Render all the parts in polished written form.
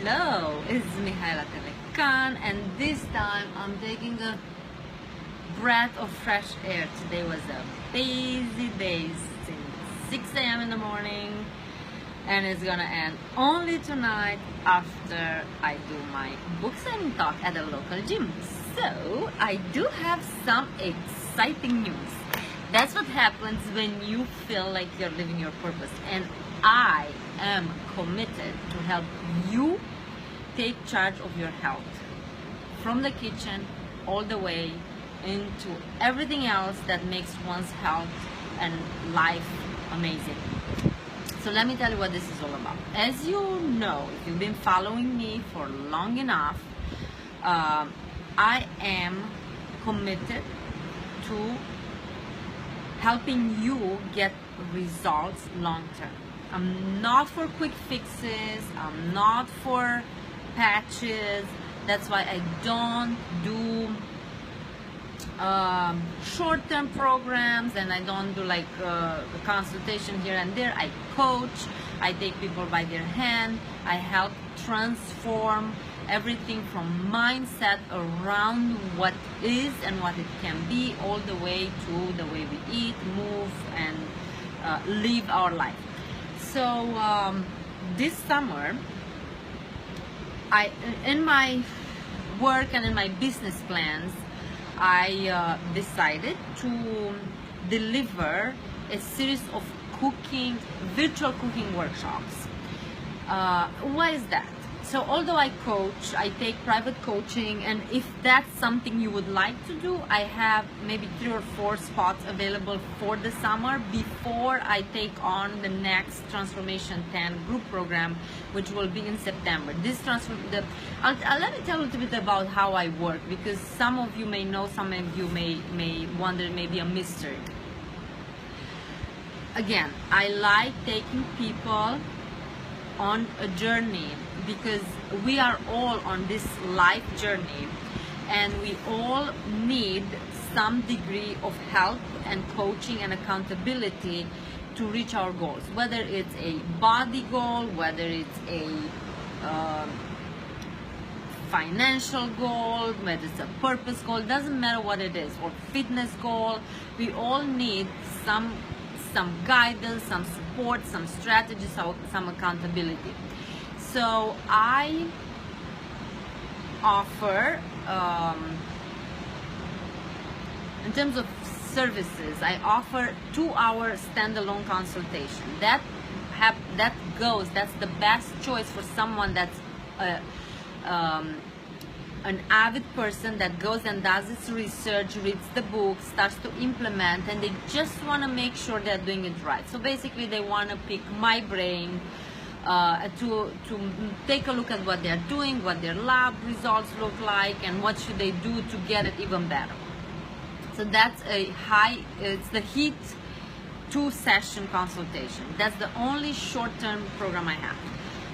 Hello, it's Mihaela Telecan, and this time I'm taking a breath of fresh air. Today was a busy day since 6 a.m. in the morning, and it's gonna end only tonight after I do my book signing talk at a local gym. So I do have some exciting news. That's what happens when you feel like you're living your purpose, and I am committed to help you take charge of your health from the kitchen all the way into everything else that makes one's health and life amazing. So let me tell you what this is all about. As you know, if you've been following me for long enough, I am committed to helping you get results long term. I'm not for quick fixes, I'm not for patches. That's why I don't do short-term programs, and I don't do like a consultation here and there. I coach, I take people by their hand, I help transform everything from mindset around what is and what it can be, all the way to the way we eat, move, and live our life. So this summer, in my work and in my business plans, I decided to deliver a series of virtual cooking workshops. Why is that? So although I coach, I take private coaching, and if that's something you would like to do, I have maybe 3 or 4 spots available for the summer before I take on the next Transformation 10 group program, which will be in September. Let me tell you a little bit about how I work, because some of you may know, some of you may wonder, it may be a mystery. Again, I like taking people on a journey, because we are all on this life journey, and we all need some degree of help and coaching and accountability to reach our goals, whether it's a body goal, whether it's a financial goal, whether it's a purpose goal, doesn't matter what it is, or fitness goal. We all need some guidance, some support, some strategy, some accountability. So I offer, in terms of services, I offer 2-hour standalone consultation. That's the best choice for someone that's an avid person that goes and does its research, reads the book, starts to implement, and they just want to make sure they're doing it right. So basically they want to pick my brain to take a look at what they're doing, what their lab results look like, and what should they do to get it even better. So that's it's the HEAT 2-session consultation. That's the only short-term program I have.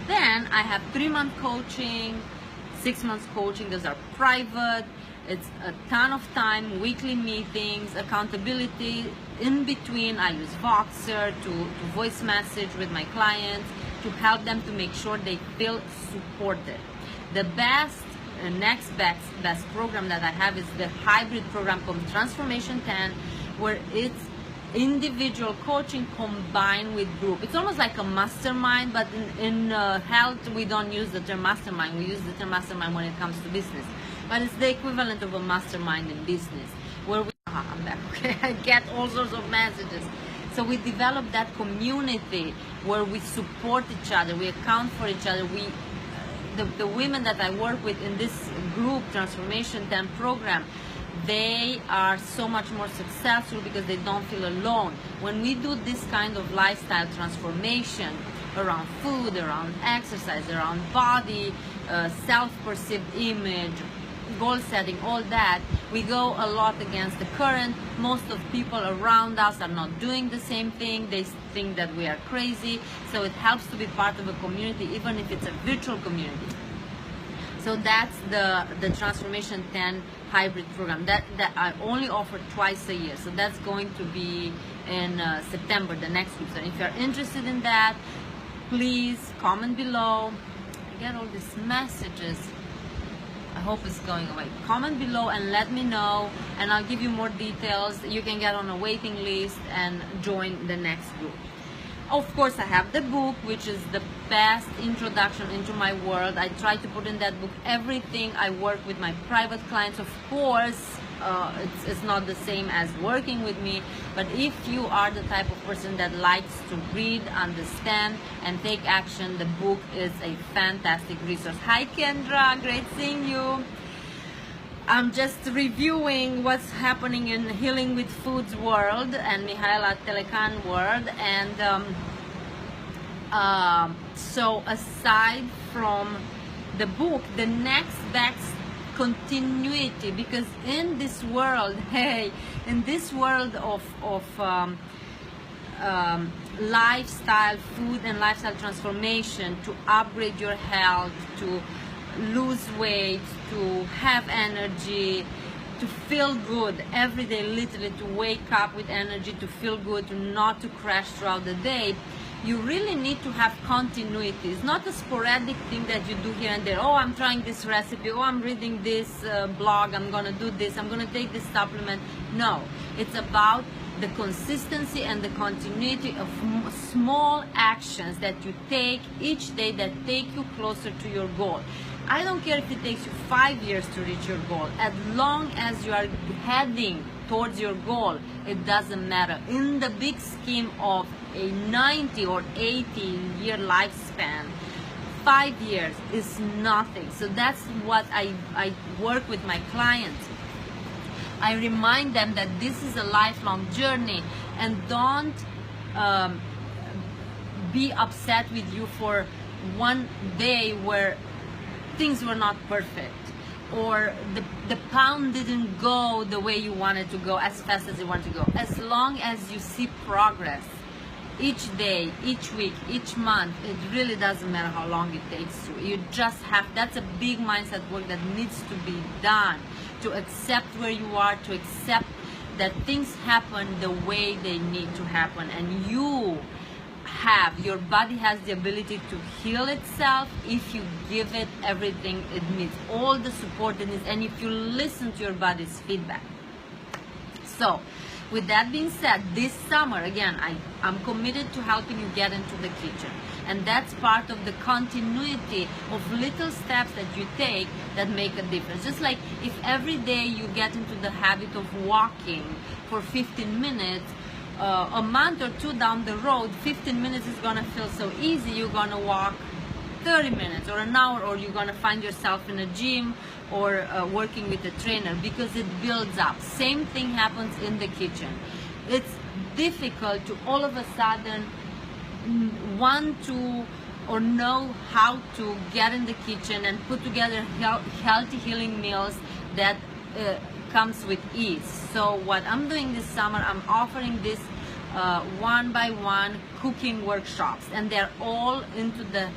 Then I have 3-month coaching, 6 months coaching. Those are private. It's a ton of time, weekly meetings, accountability. In between, I use Voxer to voice message with my clients to help them to make sure they feel supported. The next best program that I have is the hybrid program called Transformation 10, where it's individual coaching combined with group. It's almost like a mastermind, but in health we don't use the term mastermind. We use the term mastermind when it comes to business, but it's the equivalent of a mastermind in business, where I'm back, okay? I get all sorts of messages. So we develop that community where we support each other, we account for each other. The women that I work with in this group Transformation 10 program, they are so much more successful because they don't feel alone. When we do this kind of lifestyle transformation around food, around exercise, around body, self-perceived image, goal setting, all that, we go a lot against the current. Most of people around us are not doing the same thing. They think that we are crazy. So it helps to be part of a community, even if it's a virtual community. So that's the Transformation 10 hybrid program that I only offer twice a year. So that's going to be in September, the next week. So if you're interested in that, please comment below. get all these messages. I hope it's going away. Comment below and let me know, and I'll give you more details. You can get on a waiting list and join the next group. Of course, I have the book, which is the best introduction into my world. I try to put in that book everything. I work with my private clients, of course. It's not the same as working with me, but if you are the type of person that likes to read, understand, and take action, the book is a fantastic resource. Hi Kendra, great seeing you. I'm just reviewing what's happening in Healing with Foods world and Mihaela Telecan world, and so aside from the book, the next best continuity, because in this world, hey, in this world of lifestyle, food and lifestyle transformation, to upgrade your health, to lose weight, to have energy, to feel good every day, literally to wake up with energy, to feel good, to not to crash throughout the day, you really need to have continuity. It's not a sporadic thing that you do here and there. Oh, I'm trying this recipe. Oh, I'm reading this blog. I'm gonna do this. I'm gonna take this supplement. No, it's about the consistency and the continuity of small actions that you take each day that take you closer to your goal. I don't care if it takes you 5 years to reach your goal. As long as you are heading towards your goal, it doesn't matter. In the big scheme of a 90 or 80 year lifespan, 5 years is nothing. So that's what I work with my clients. I remind them that this is a lifelong journey, and don't be upset with you for one day where things were not perfect, or the pound didn't go the way you wanted to go, as fast as you want to go. As long as you see progress each day, each week, each month, it really doesn't matter how long it takes you. You just have, that's a big mindset work that needs to be done, to accept where you are, to accept that things happen the way they need to happen, and your body has the ability to heal itself if you give it everything it needs, all the support it needs, and if you listen to your body's feedback. So with that being said, this summer again, I'm committed to helping you get into the kitchen, and that's part of the continuity of little steps that you take that make a difference. Just like if every day you get into the habit of walking for 15 minutes, a month or two down the road, 15 minutes is gonna feel so easy. You're gonna walk 30 minutes or an hour, or you're gonna find yourself in a gym or working with a trainer, because it builds up. Same thing happens in the kitchen. It's difficult to all of a sudden want to or know how to get in the kitchen and put together healthy healing meals that comes with ease. So what I'm doing this summer, I'm offering this one by one cooking workshops, and they're all into the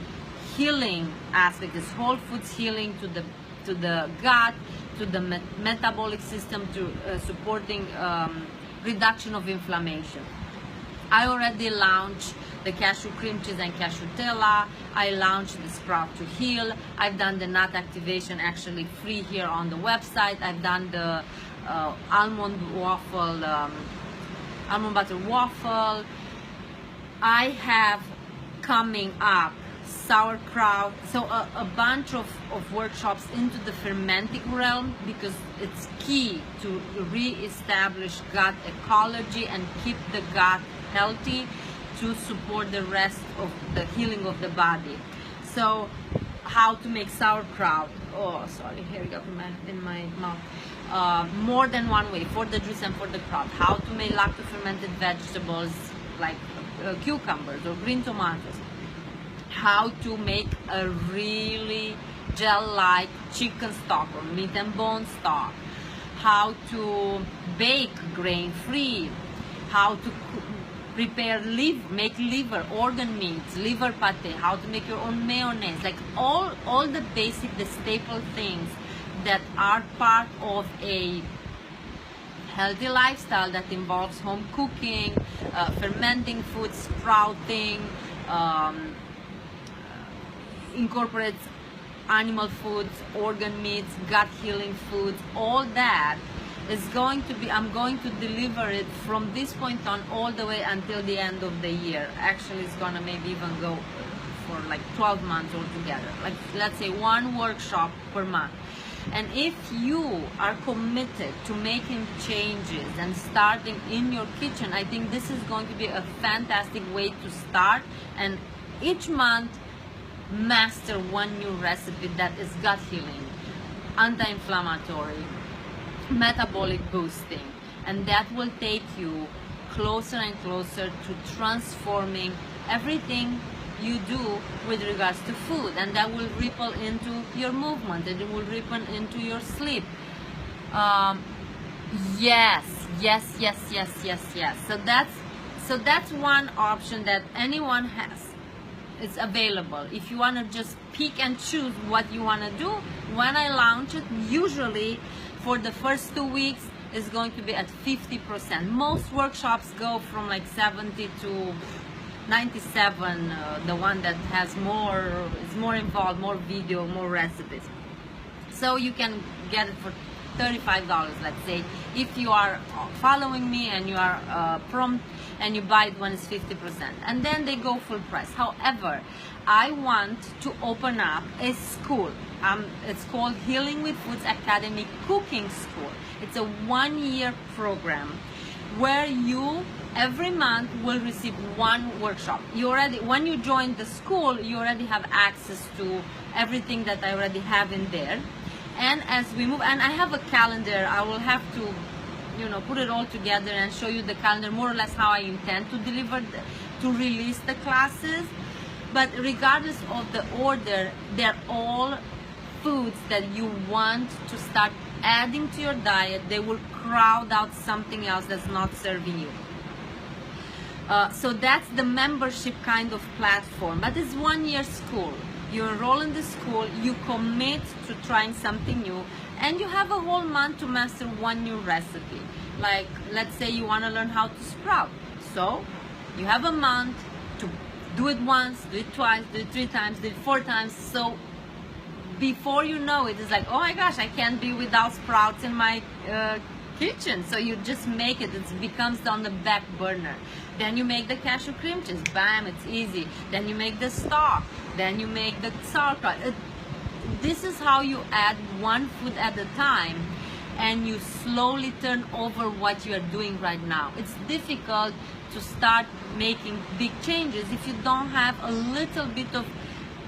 healing aspect, this whole foods healing to the gut, to the metabolic system, to supporting reduction of inflammation. I already launched the cashew cream cheese and cashewtella. I launched the Sprout to Heal. I've done the nut activation actually free here on the website. I've done the almond butter waffle. I have coming up sauerkraut, so a bunch of workshops into the fermenting realm, because it's key to re-establish gut ecology and keep the gut healthy to support the rest of the healing of the body. So how to make sauerkraut, oh sorry, here we go in my mouth, more than one way, for the juice and for the kraut. How to make lacto-fermented vegetables like cucumbers or green tomatoes. How to make a really gel-like chicken stock or meat and bone stock. How to bake grain-free. How to prepare make liver, organ meats, liver pate. How to make your own mayonnaise. Like all the basic, the staple things that are part of a healthy lifestyle that involves home cooking, fermenting food, sprouting, incorporates animal foods, organ meats, gut healing foods, all that is going to be, I'm going to deliver it from this point on all the way until the end of the year. Actually, it's gonna maybe even go for like 12 months altogether. Like, let's say 1 workshop per month. And if you are committed to making changes and starting in your kitchen, I think this is going to be a fantastic way to start, and each month master 1 new recipe that is gut healing, anti-inflammatory, metabolic boosting, and that will take you closer and closer to transforming everything you do with regards to food, and that will ripple into your movement, and it will ripple into your sleep. Yes. So that's one option that anyone has. It's available. If you want to just pick and choose what you want to do, when I launch it, usually for the first 2 weeks is going to be at 50%. Most workshops go from like 70 to 97, the one that has more, is more involved, more video, more recipes. So you can get it for $35, let's say, if you are following me and you are prompt and you buy it when it's 50%, and then they go full price. However, I want to open up a school. It's called Healing with Foods Academy Cooking School. It's a 1-year program where you every month will receive 1 workshop. You already, when you join the school, you already have access to everything that I already have in there. And as we move, and I have a calendar, I will have to, you know, put it all together and show you the calendar, more or less how I intend to deliver, to release the classes. But regardless of the order, they're all foods that you want to start adding to your diet. They will crowd out something else that's not serving you. So that's the membership kind of platform, but it's 1-year school. You enroll in the school, you commit to trying something new, and you have a whole month to master 1 new recipe. Like, let's say you want to learn how to sprout. So you have a month to do it once, do it twice, do it 3 times, do it 4 times. So before you know it, it's like, oh my gosh, I can't be without sprouts in my kitchen. So you just make it, it becomes on the back burner. Then you make the cashew cream cheese, bam, it's easy. Then you make the stock, then you make the sauerkraut. This is how you add 1 food at a time, and you slowly turn over what you are doing right now. It's difficult to start making big changes if you don't have a little bit of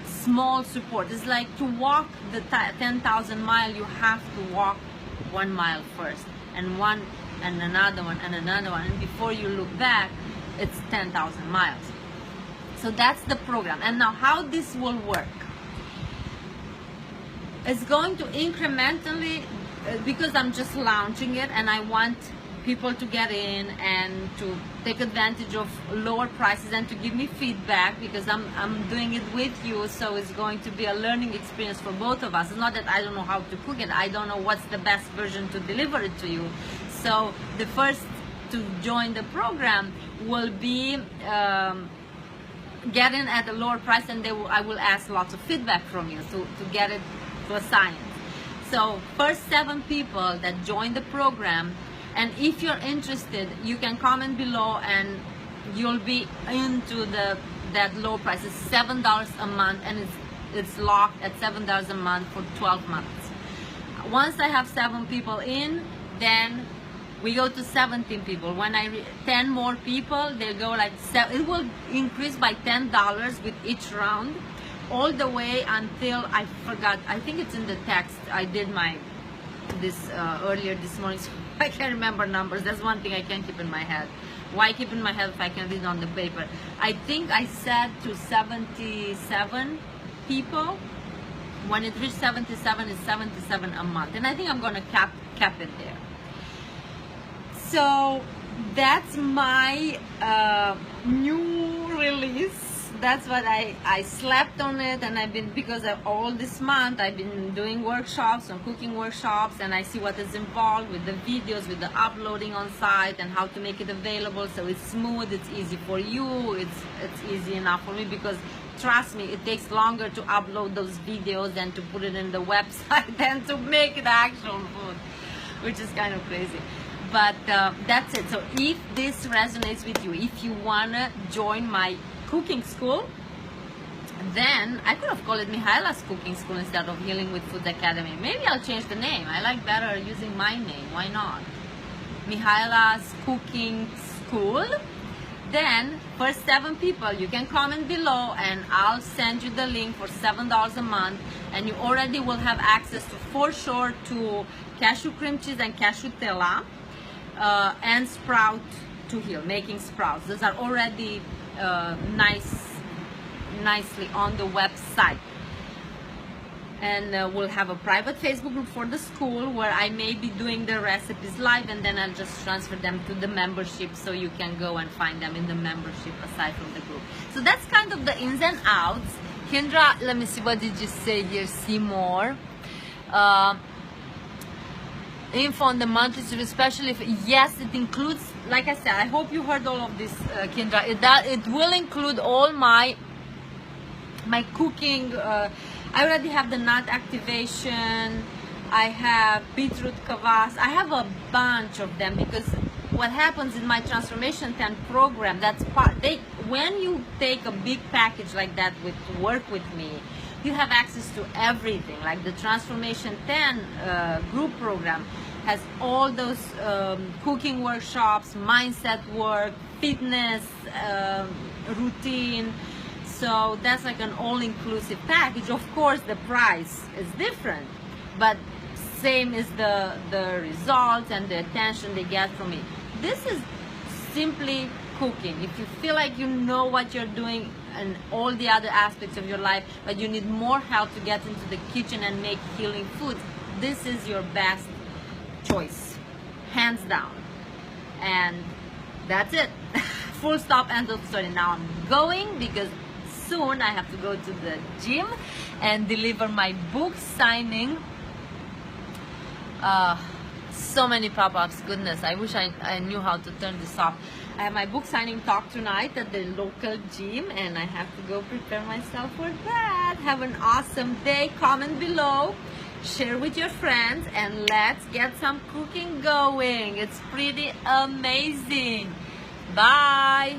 small support. It's like to walk the 10,000 mile, you have to walk 1 mile first, and one, and another one, and another one, and before you look back, it's 10,000 miles. So that's the program. And now how this will work? It's going to incrementally, because I'm just launching it and I want people to get in and to take advantage of lower prices and to give me feedback, because I'm doing it with you, so it's going to be a learning experience for both of us. It's not that I don't know how to cook it, I don't know what's the best version to deliver it to you. So the first to join the program will be get in at a lower price, and I will ask lots of feedback from you to get it to a science. So first 7 people that join the program, and if you're interested, you can comment below and you'll be into that low price. It's $7 a month, and it's locked at $7 a month for 12 months. Once I have 7 people in, then we go to 17 people. When 10 more people, they'll go like it will increase by $10 with each round, all the way until, I forgot, I think it's in the text. I did this earlier this morning, so I can't remember numbers. That's one thing I can't keep in my head. Why keep in my head if I can read on the paper? I think I said to 77 people. When it reaches 77, it's 77 a month, and I think I'm gonna cap it there. So that's my new release. That's what I slept on it, and I've been, because of all this month I've been doing workshops and cooking workshops, and I see what is involved with the videos, with the uploading on site, and how to make it available so it's smooth, it's easy for you, it's easy enough for me, because trust me, it takes longer to upload those videos and to put it in the website than to make the actual food, which is kind of crazy. But that's it. So if this resonates with you, if you wanna join my cooking school, then I could have called it Mihaela's Cooking School instead of Healing with Food Academy. Maybe I'll change the name. I like better using my name. Why not? Mihaela's Cooking School. Then for 7 people, you can comment below and I'll send you the link for $7 a month, and you already will have access to, for sure, to cashew cream cheese and cashew tella, and sprout to heal, making sprouts. Those are already nicely on the website. And we'll have a private Facebook group for the school where I may be doing the recipes live, and then I'll just transfer them to the membership, so you can go and find them in the membership aside from the group. So that's kind of the ins and outs. Kendra, let me see, what did you say here? See more. Info on the monthly, especially if, yes, it includes, like I said, I hope you heard all of this, Kendra. It will include all my cooking. I already have the nut activation, I have beetroot kvass, I have a bunch of them, because what happens in my Transformation 10 program, that's part, when you take a big package like that work with me, you have access to everything. Like the Transformation 10 group program has all those cooking workshops, mindset work, fitness routine. So that's like an all-inclusive package. Of course, the price is different, but same is the results and the attention they get from it. This is simply cooking. If you feel like you know what you're doing and all the other aspects of your life, but you need more help to get into the kitchen and make healing foods, this is your best choice, hands down. And that's it. Full stop, end of story. Now I'm going, because soon I have to go to the gym and deliver my book signing. So many pop-ups, goodness, I wish I knew how to turn this off. I have my book signing talk tonight at the local gym, and I have to go prepare myself for that. Have an awesome day. Comment below, share with your friends, and let's get some cooking going. It's pretty amazing. Bye.